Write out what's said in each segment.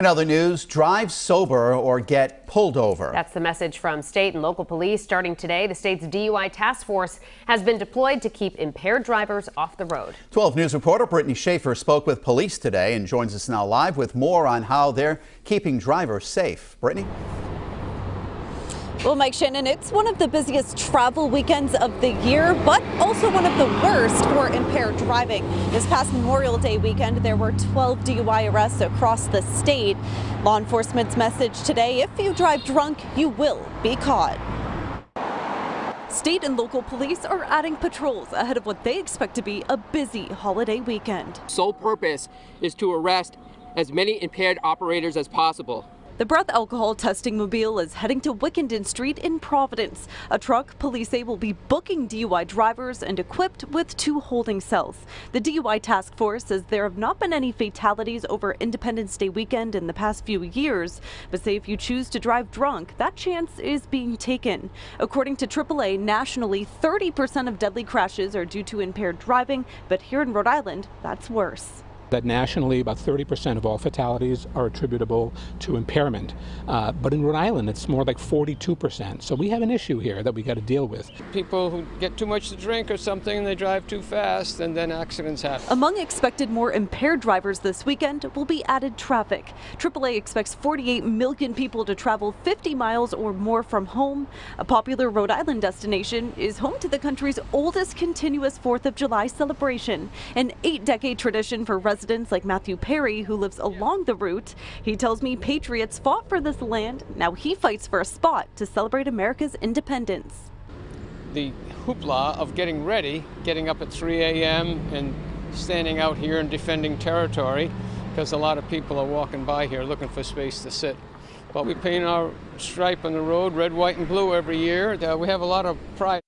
In other news, drive sober or get pulled over. That's the message from state and local police. Starting today, the state's DUI task force has been deployed to keep impaired drivers off the road. 12 News reporter Brittany Schaefer spoke with police today and joins us now live with more on how they're keeping drivers safe. Brittany? Well, Mike Shannon, it's one of the busiest travel weekends of the year, but also one of the worst for impaired driving. This past Memorial Day weekend, there were 12 DUI arrests across the state. Law enforcement's message today: if you drive drunk, you will be caught. State and local police are adding patrols ahead of what they expect to be a busy holiday weekend. Sole purpose is to arrest as many impaired operators as possible. The breath alcohol testing mobile is heading to Wickenden Street in Providence. A truck police say will be booking DUI drivers and equipped with 2 holding cells. The DUI task force says there have not been any fatalities over Independence Day weekend in the past few years, but say if you choose to drive drunk, that chance is being taken. According to AAA, nationally, 30% of deadly crashes are due to impaired driving, but here in Rhode Island, that's worse. That nationally about 30% of all fatalities are attributable to impairment. But in Rhode Island, it's more like 42%. So we have an issue here that we got to deal with. People who get too much to drink or something, they drive too fast, and then accidents happen. Among expected more impaired drivers this weekend will be added traffic. AAA expects 48 million people to travel 50 miles or more from home. A popular Rhode Island destination is home to the country's oldest continuous 4th of July celebration, an 8-decade tradition for residents like Matthew Perry, who lives along the route. He tells me patriots fought for this land. Now he fights for a spot to celebrate America's independence. The hoopla of getting ready, getting up at 3 a.m. and standing out here and defending territory, because a lot of people are walking by here looking for space to sit. But we paint our stripe on the road red, white, and blue every year. We have a lot of pride.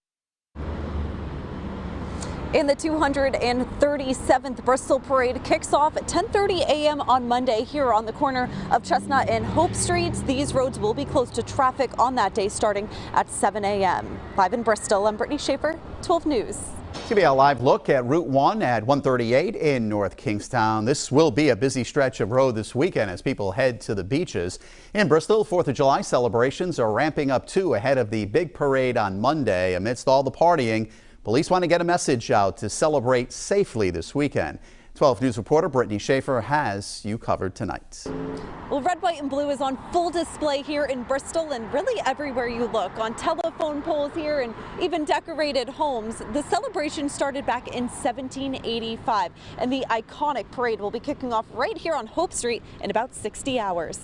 In the 237th Bristol Parade kicks off at 10:30 a.m. on Monday here on the corner of Chestnut and Hope Streets. These roads will be closed to traffic on that day starting at 7 a.m. Live in Bristol, I'm Brittany Schaefer, 12 News. It's going to be a live look at Route 1 at 138 in North Kingstown. This will be a busy stretch of road this weekend as people head to the beaches. In Bristol, 4th of July celebrations are ramping up too ahead of the big parade on Monday. Amidst all the partying, police want to get a message out to celebrate safely this weekend. 12 News reporter Brittany Schaefer has you covered tonight. Well, red, white, and blue is on full display here in Bristol and really everywhere you look. On telephone poles here and even decorated homes. The celebration started back in 1785, and the iconic parade will be kicking off right here on Hope Street in about 60 hours.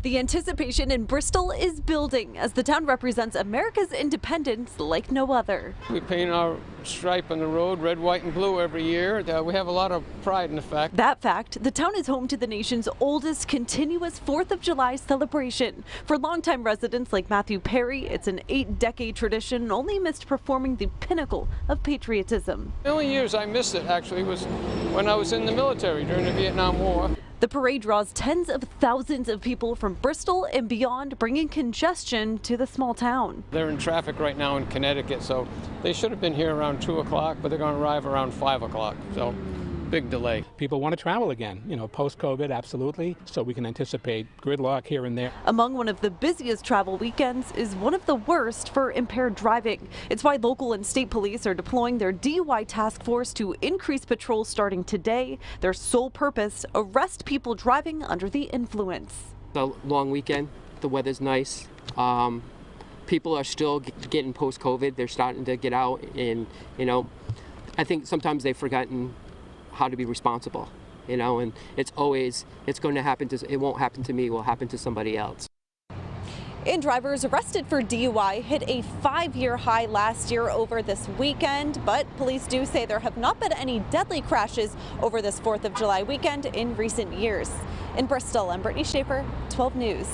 The anticipation in Bristol is building as the town represents America's independence like no other. We paint our stripe on the road red, white, and blue every year. We have a lot of pride in the fact. That fact, the town is home to the nation's oldest continuous 4th of July celebration. For longtime residents like Matthew Perry, it's an 8-decade tradition, only missed performing the pinnacle of patriotism. The only years I missed it actually was when I was in the military during the Vietnam War. The parade draws tens of thousands of people from Bristol and beyond, bringing congestion to the small town. They're in traffic right now in Connecticut, so they should have been here around 2 o'clock, but they're going to arrive around 5 o'clock, so big delay. People want to travel again, post-COVID, absolutely, so we can anticipate gridlock here and there. Among one of the busiest travel weekends is one of the worst for impaired driving. It's why local and state police are deploying their DUI task force to increase patrols starting today. Their sole purpose: arrest people driving under the influence. The long weekend, the weather's nice. People are still getting post-COVID. They're starting to get out, and I think sometimes they've forgotten how to be responsible, and it's going to happen to, it won't happen to me, it will happen to somebody else. And drivers arrested for DUI hit a 5-year high last year over this weekend, but police do say there have not been any deadly crashes over this 4th of July weekend in recent years. In Bristol, I'm Brittany Schaefer, 12 News.